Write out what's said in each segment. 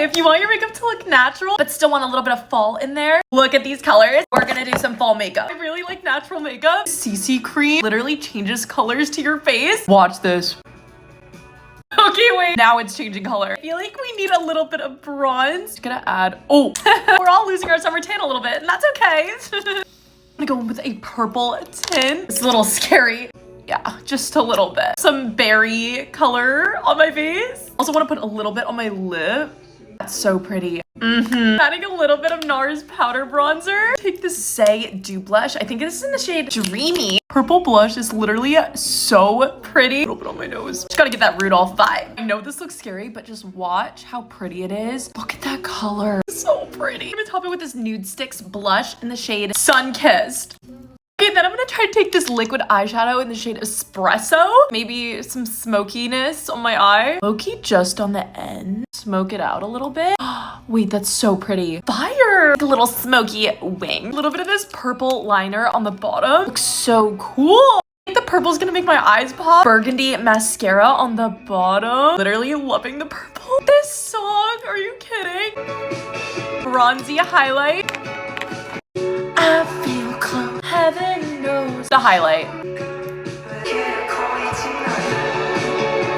Okay, if you want your makeup to look natural, but still want a little bit of fall in there, look at these colors. We're gonna do some fall makeup. I really like natural makeup. CC cream literally changes colors to your face. Watch this. Okay, wait. Now it's changing color. I feel like we need a little bit of bronze. Just gonna add, oh, we're all losing our summer tan a little bit, and that's okay. I'm gonna go in with a purple tint. It's a little scary. Yeah, just a little bit. Some berry color on my face. Also want to put a little bit on my lip. That's so pretty. Adding a little bit of NARS powder bronzer. Take the Say Dew blush. I think this is in the shade Dreamy. Purple blush is literally so pretty. A little bit on my nose. Just gotta get that Rudolph vibe. I know this looks scary, but just watch how pretty it is. Look at that color. So pretty. I'm gonna top it with this Nude Sticks blush in the shade Sun Kissed. Okay, then I'm gonna try to take this liquid eyeshadow in the shade Espresso. Maybe some smokiness on my eye. Low-key just on the end. Smoke it out a little bit. Wait, that's so pretty. Fire! Like a little smoky wing. A little bit of this purple liner on the bottom. Looks so cool. I think the purple is gonna make my eyes pop. Burgundy mascara on the bottom. Literally loving the purple. This song, are you kidding? Bronzy highlight. I feel close. Heaven knows. The highlight.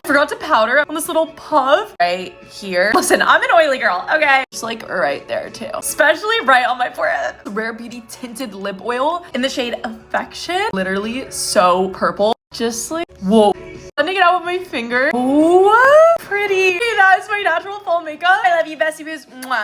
Forgot to powder on this little puff right here. Listen, I'm an oily girl, okay? Just like right there too. Especially right on my forehead. Rare Beauty tinted lip oil in the shade Affection. Literally so purple. Just like, whoa. Blending it out with my finger. What? Pretty. Hey, that is my natural fall makeup. I love you, bestie boos. Mwah.